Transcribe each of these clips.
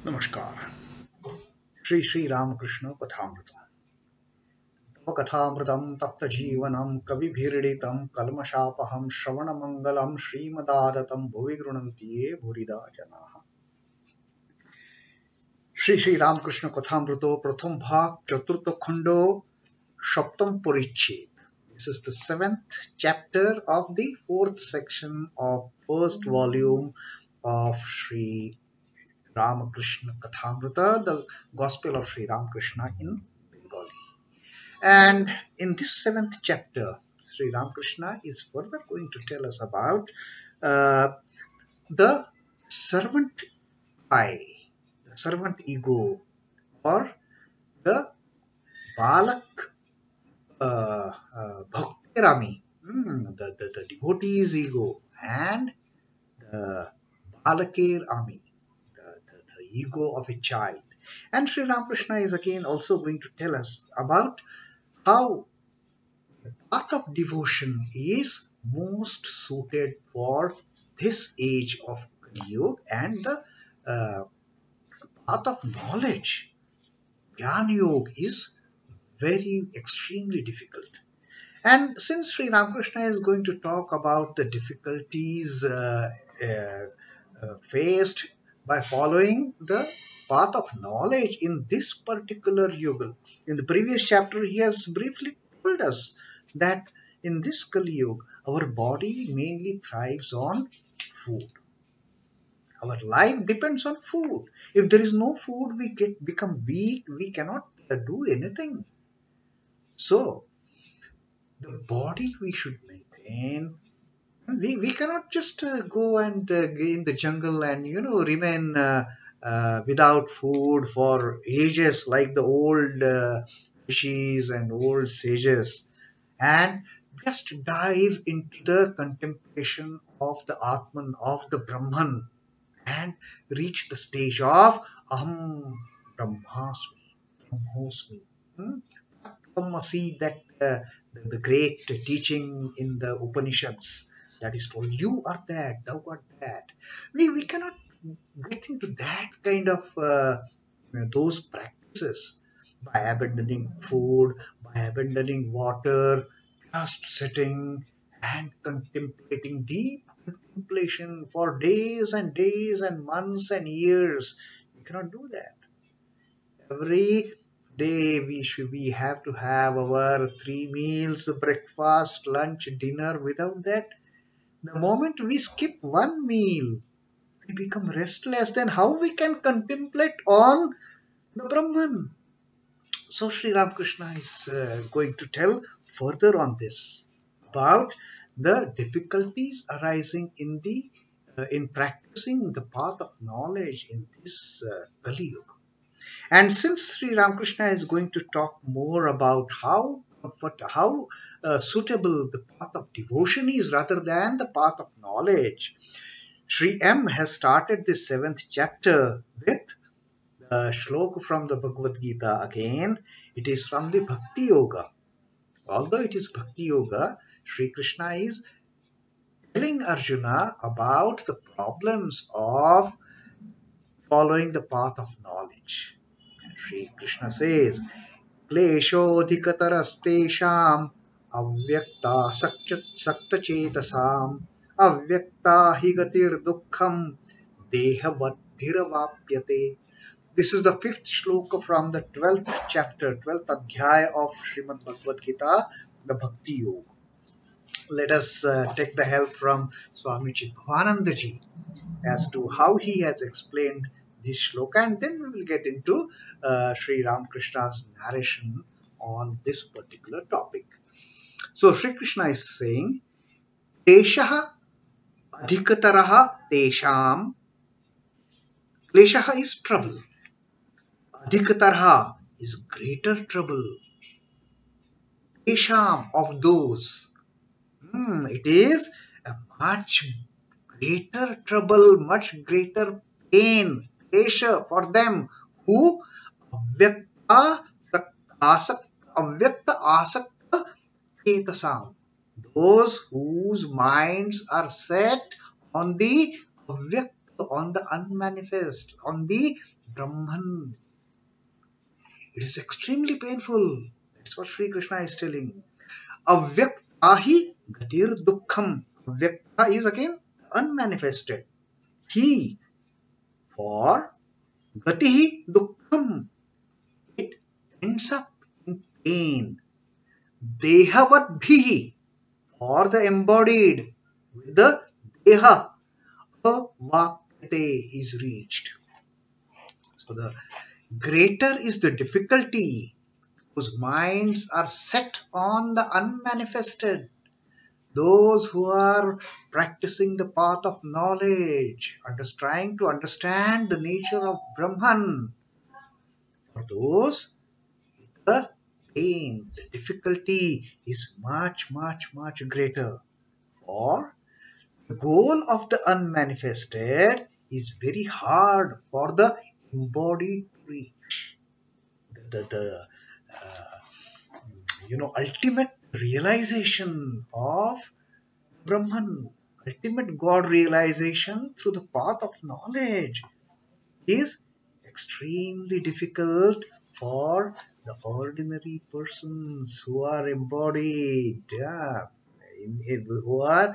Namaskar. Sri Ramakrishna Kathamrita. Kathamritam Tapta Jeevanam Kavibhiriditam Kalmashapaham Shravanamangalam Srimadaadatam Bhuvi Grunantiye Bhurida Janaha. Sri Ramakrishna Kathamrito Pratham Bhag Chaturtha Khando Shaptam Parichhed. This is the seventh chapter of the fourth section of first volume of Sri Ramakrishna Kathamrita, the Gospel of Sri Ramakrishna in Bengali. And in this seventh chapter, Sri Ramakrishna is further going to tell us about uh, the servant I, the servant ego, or the Balak Bhakti Rami, the devotee's ego, and the Balakir Ami, the ego of a child. And Sri Ramakrishna is again also going to tell us about how the path of devotion is most suited for this age of Kali Yuga, and the uh, path of knowledge, Jnana Yoga, is very extremely difficult. And since Sri Ramakrishna is going to talk about the difficulties faced by following the path of knowledge in this particular yuga, in the previous chapter, he has briefly told us that in this Kali Yuga, our body mainly thrives on food. Our life depends on food. If there is no food, we become weak. We cannot do anything. So, the body we should maintain. We cannot just go and in the jungle and remain without food for ages like the old rishis and old sages, and just dive into the contemplation of the Atman, of the Brahman, and reach the stage of Aham Brahmasmi, Brahmosmi. Come see that the great teaching in the Upanishads that is told, you are that, thou art that. We cannot get into that kind of those practices by abandoning food, by abandoning water, just sitting and contemplating deep contemplation for days and days and months and years. We cannot do that. Every day we have to have our three meals, breakfast, lunch, dinner. Without that, the moment we skip one meal, we become restless. Then how we can contemplate on the Brahman? So Sri Ramakrishna is going to tell further on this about the difficulties arising in practicing the path of knowledge in this Kali Yuga. And since Sri Ramakrishna is going to talk more about how suitable the path of devotion is rather than the path of knowledge, Sri M has started the seventh chapter with the shloka from the Bhagavad Gita again. It is from the Bhakti Yoga. Although it is Bhakti Yoga, Sri Krishna is telling Arjuna about the problems of following the path of knowledge. Sri Krishna says, क्लेशोऽधिकतरस्तेषाम् अव्यक्ता सक्तचेतसाम् अव्यक्ता हि गतिर्दुःखम् देहवद्भिरवाप्यते. This is the fifth shloka from the 12th chapter, 12th adhyaya of Srimad Bhagavad Gita, the Bhakti Yoga. Let us take the help from Swami Chidbhavananda ji as to how he has explained this shloka, and then we will get into Sri Ramakrishna's narration on this particular topic. So Sri Krishna is saying, Kleshaha adhikataraha tesham. Kleshaha is trouble. Adhikataraha is greater trouble. Tesham, of those. It is a much greater trouble, much greater pain, pressure for them who avyakta asakta chetasam, those whose minds are set on the avyakta on the unmanifest, on the Brahman. It is extremely painful. That's what Sri Krishna is telling. Avyaktahi gatir dukkham. Avyakta is again unmanifested. He, for gatihi dukkham, it ends up in pain. Dehavat bhihi, for the embodied, with the deha, avakate is reached. So the greater is the difficulty whose minds are set on the unmanifested. Those who are practicing the path of knowledge, trying to understand the nature of Brahman, for those, the pain, the difficulty is much, much, much greater. For the goal of the unmanifested is very hard for the embodied to reach. The ultimate realization of Brahman, ultimate God realization through the path of knowledge is extremely difficult for the ordinary persons who are embodied, yeah, who are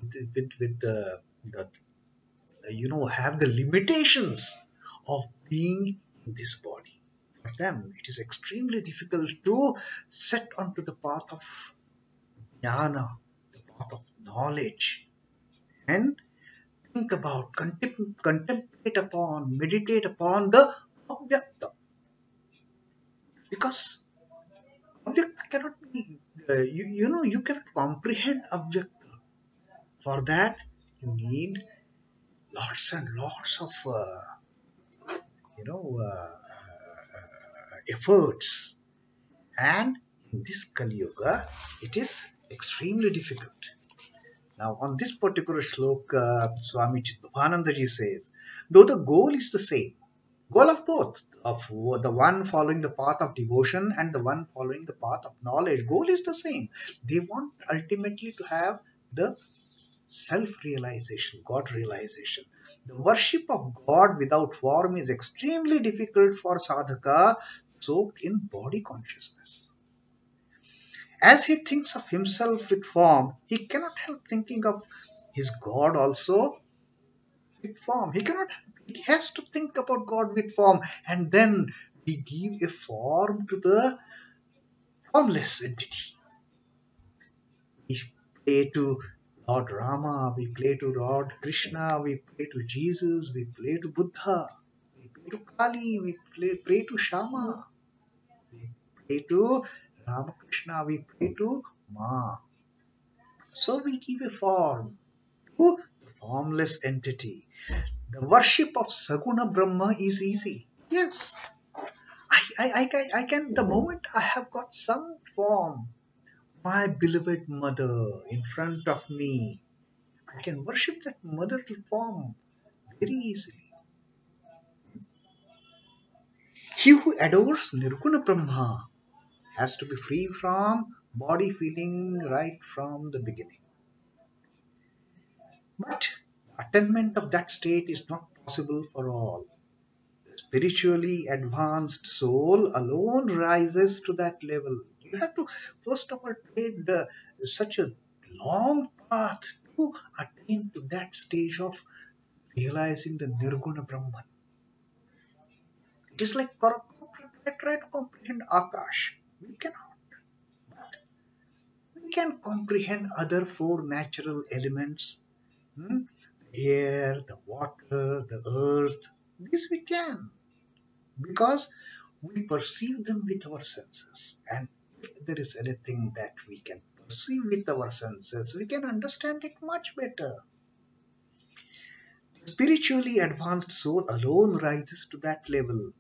with the have the limitations of being in this body. For them, it is extremely difficult to set onto the path of jnana, the path of knowledge, and think about, contemplate upon, meditate upon the Avyakta. Because Avyakta cannot be, you cannot comprehend Avyakta. For that, you need lots and lots of, you know, efforts. And in this Kali Yuga, it is extremely difficult. Now, on this particular shloka, Swami Chidanandaji says, though the goal is the same, goal of both, of the one following the path of devotion and the one following the path of knowledge, goal is the same. They want ultimately to have the self-realization, God realization. The worship of God without form is extremely difficult for sadhaka soaked in body consciousness. As he thinks of himself with form, he cannot help thinking of his God also with form. He has to think about God with form, and then we give a form to the formless entity. We pray to Lord Rama, we pray to Lord Krishna, we pray to Jesus, we pray to Buddha, we pray to Kali, we pray to Shama, we pray to Ramakrishna, we pray to Ma. So we give a form to the formless entity. The worship of Saguna Brahma is easy. Yes, I can, the moment I have got some form, my beloved mother in front of me, I can worship that motherly form very easily. He who adores Nirguna Brahma has to be free from body feeling right from the beginning. But attainment of that state is not possible for all. The spiritually advanced soul alone rises to that level. You have to first of all tread such a long path to attain to that stage of realizing the Nirguna Brahman. It is like try to comprehend Akash. We cannot. We can comprehend other four natural elements. The air, the water, the earth. This we can. Because we perceive them with our senses. And if there is anything that we can perceive with our senses, we can understand it much better. The spiritually advanced soul alone rises to that level.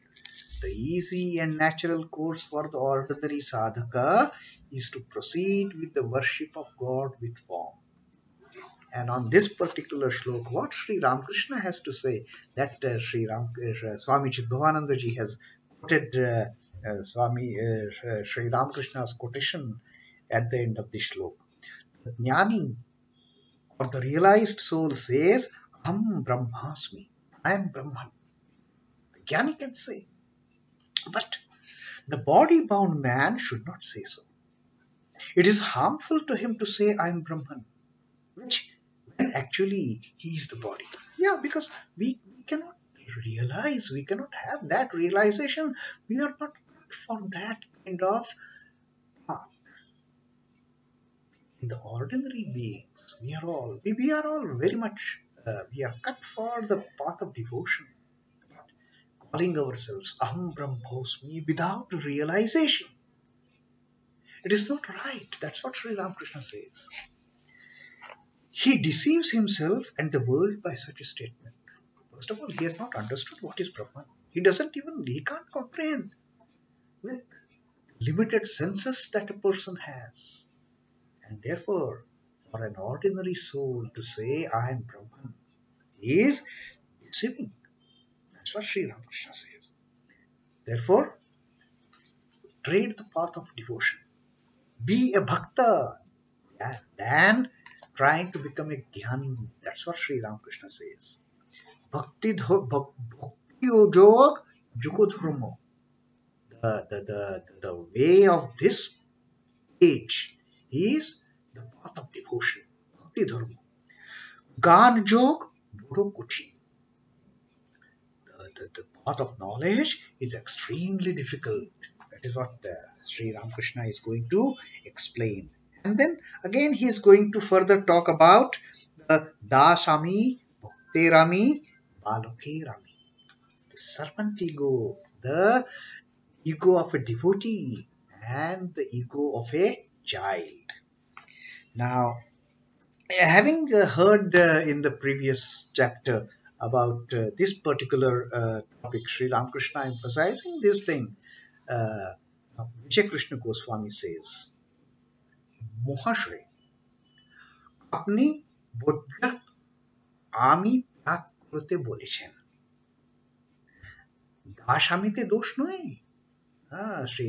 The easy and natural course for the ordinary sadhaka is to proceed with the worship of God with form. And on this particular shlok, what Sri Ramakrishna has to say, that Swami Chidanandaji has quoted Sri Ramakrishna's quotation at the end of the shlok. The jnani or the realized soul says, Aham Brahmasmi. I am Brahman. The Jnani can say. But the body bound man should not say so. It is harmful to him to say, I am Brahman, which when actually he is the body. Yeah, because we cannot realize, we cannot have that realization. We are not for that kind of path. In the ordinary beings, we are all very much, we are cut for the path of devotion, calling ourselves Aham Brahmosmi without realization. It is not right. That's what Sri Ramakrishna says. He deceives himself and the world by such a statement. First of all, he has not understood what is Brahman. He can't comprehend with limited senses that a person has. And therefore, for an ordinary soul to say, I am Brahman, is deceiving. That's what Sri Ramakrishna says. Therefore, tread the path of devotion. Be a bhakta than trying to become a jnani. That's what Sri Ramakrishna says. Bhakti yojog jugodhurmo. The way of this age is the path of devotion. Bhakti dharma. Gan jog buro kuchi. The path of knowledge is extremely difficult. That is what Sri Ramakrishna is going to explain. And then again he is going to further talk about the Dasami, Bhakterami, Balokerami. The serpent ego, the ego of a devotee, and the ego of a child. Now, having heard in the previous chapter about this particular topic, Sri Ramakrishna emphasizing this thing, uh, Vijay Krishna Goswami says, Mohashay, আপনি বোধগম্য আমি ত্যাগ করতে বলেছেন দাস-আমিতে দোষ নয়. Sri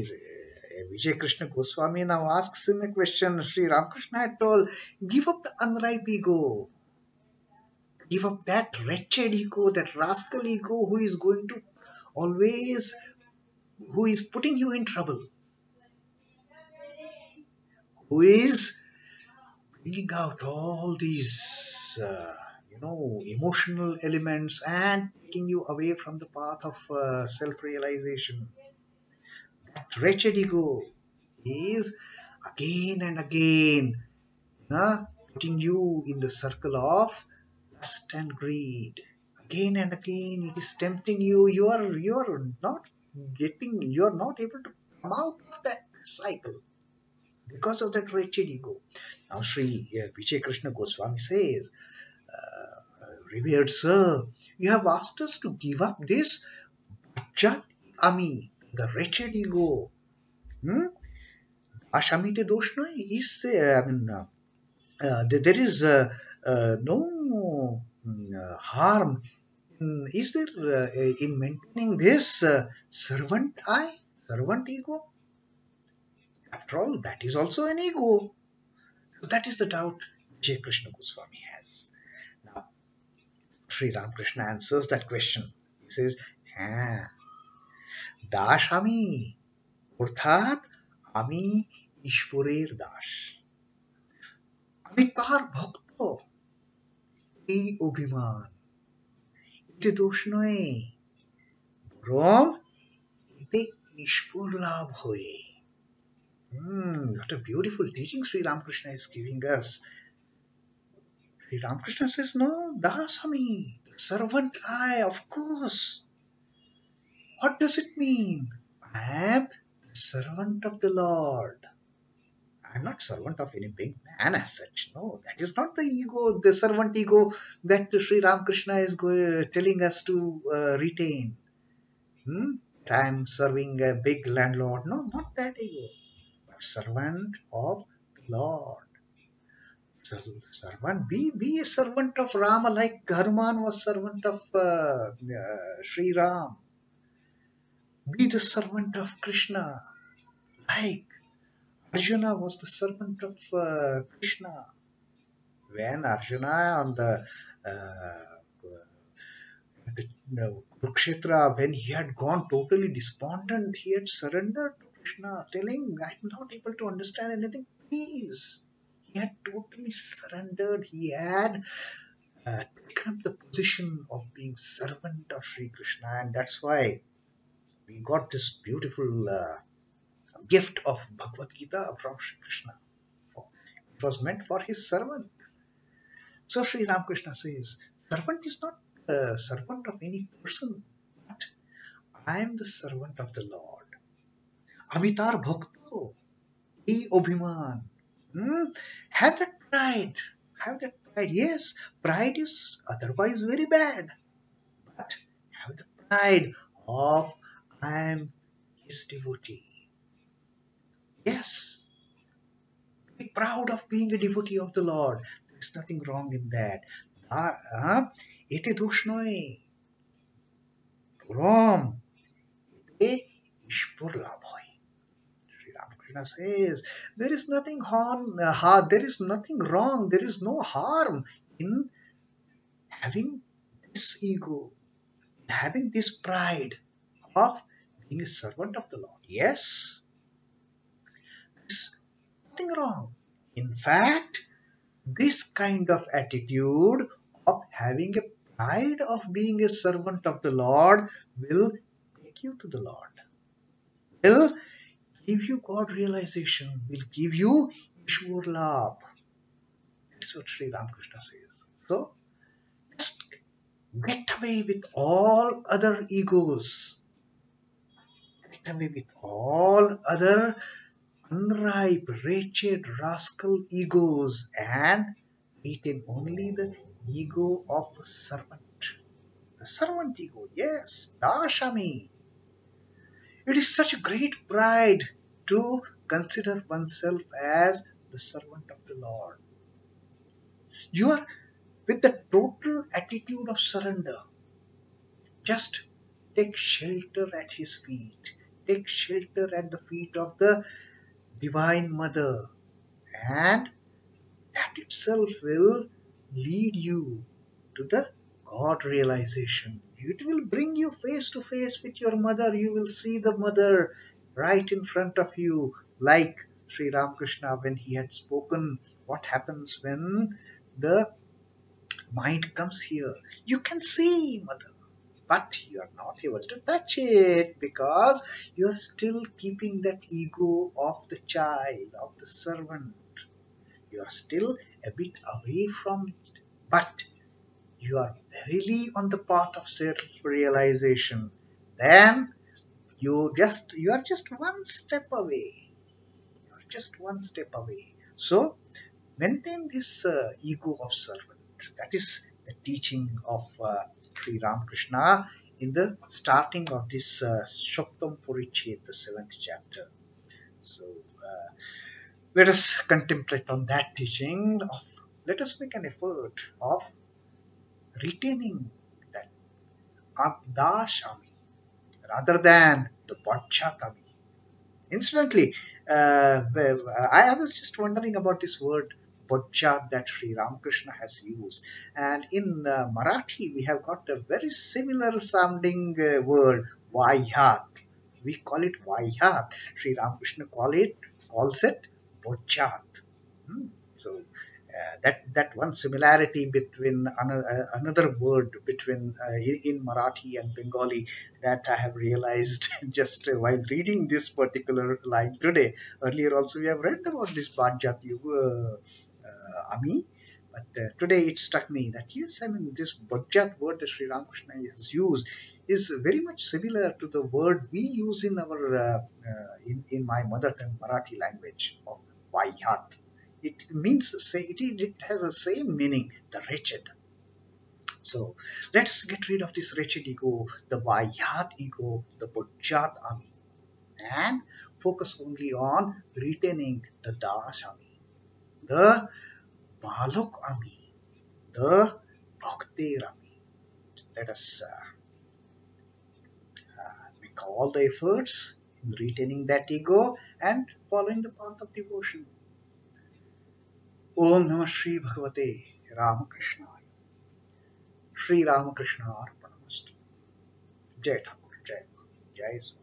Vijay Krishna Goswami now asks him a question. Sri Ramakrishna had told, give up the unripe ego. Give up that wretched ego, that rascal ego who is going to always, who is putting you in trouble, who is bringing out all these, emotional elements and taking you away from the path of self-realization. That wretched ego is again and again putting you in the circle of lust and greed. Again and again, it is tempting you. You are not able to come out of that cycle because of that wretched ego. Now, Sri Vijay Krishna Goswami says, revered sir, you have asked us to give up this Jat Ami, the wretched ego. Ashamite dosh no is there is no harm. Is there in maintaining this servant ego? After all, that is also an ego. So that is the doubt J. Krishna Goswami has. Now, Sri Ramakrishna answers that question. He says, Das আমি অর্থাৎ আমি ঈশ্বরের দাস আমি কার ভক্ত এই অভিমান এতে দোষ নয় বরং এতে ঈশ্বর লাভ হয়ে. What a beautiful teaching Sri Ramakrishna is giving us. Sri Ramakrishna says, no, dasami, servant I, of course. What does it mean? I am the servant of the Lord. I am not servant of any big man as such. No, that is not the ego, the servant ego that Sri Ramakrishna is telling us to retain. I am serving a big landlord. No, not that ego. But servant of the Lord. Servant, be a servant of Rama like Hanuman was servant of Sri Ram. Be the servant of Krishna like Arjuna was the servant of Krishna. When Arjuna on the Kurukshetra, when he had gone totally despondent, he had surrendered to Krishna, telling, I'm not able to understand anything, please. He had totally surrendered. He had taken up the position of being servant of Sri Krishna, and that's why we got this beautiful gift of Bhagavad Gita from Sri Krishna. It was meant for his servant. So Sri Ramakrishna says, servant is not a servant of any person, but I am the servant of the Lord. Amitar Bhakto, E Obhiman. Hmm? Have that pride. Have that pride. Yes, pride is otherwise very bad. But have the pride of I am his devotee. Yes, be proud of being a devotee of the Lord. There's nothing wrong in that. Ete dushnoi, rom, e ishpur labhoi. Sri Ramakrishna says there is nothing there is nothing wrong, there is no harm in having this ego, having this pride of being a servant of the Lord. Yes, there's nothing wrong. In fact, this kind of attitude of having a pride of being a servant of the Lord will take you to the Lord, will give you God realization, will give you Ishwar Labh. That's what Sri Ramakrishna says. So just get away with all other egos, get away with all other unripe, wretched, rascal egos, and retain only the ego of a servant. The servant ego, yes, Dashami. It is such a great pride to consider oneself as the servant of the Lord. You are with the total attitude of surrender. Just take shelter at his feet. Take shelter at the feet of the Divine Mother. And that itself will lead you to the God realization. It will bring you face to face with your mother. You will see the mother right in front of you, like Sri Ramakrishna when he had spoken what happens when the mind comes here. You can see mother, but you are not able to touch it because you are still keeping that ego of the child, of the servant. You are still a bit away from it, but you are verily on the path of self-realization. Then you are just one step away. You are just one step away. So maintain this ego of servant. That is the teaching of Sri Ramakrishna in the starting of this Shoktam Purichet, the 7th chapter. So let us contemplate on that teaching. Let us make an effort of retaining that Abdashami rather than the Bajjatami. Incidentally, I was just wondering about this word Bajjat that Sri Ramakrishna has used. And in Marathi, we have got a very similar sounding word, Vayat. We call it Vayat. Sri Ramakrishna calls it Bajjat. So that one similarity between another word between in Marathi and Bengali that I have realized just while reading this particular line today. Earlier also we have read about this Bajjat Ami, but today it struck me that yes, I mean this Bajjat word that Sri Ramakrishna has used is very much similar to the word we use in our in my mother tongue Marathi language of Vayat. It means it has the same meaning, the wretched. So let us get rid of this wretched ego, the Vayat ego, the Bajjat Ami, and focus only on retaining the Das Ami, the Balok Ami, the Bhakti Ami. Let us make all the efforts in retaining that ego and following the path of devotion. Om Namah Shri Bhagavate Ramakrishna. Sri Ramakrishna Arpanamastu. Jai Thakur, Jai Guru, Jai Sri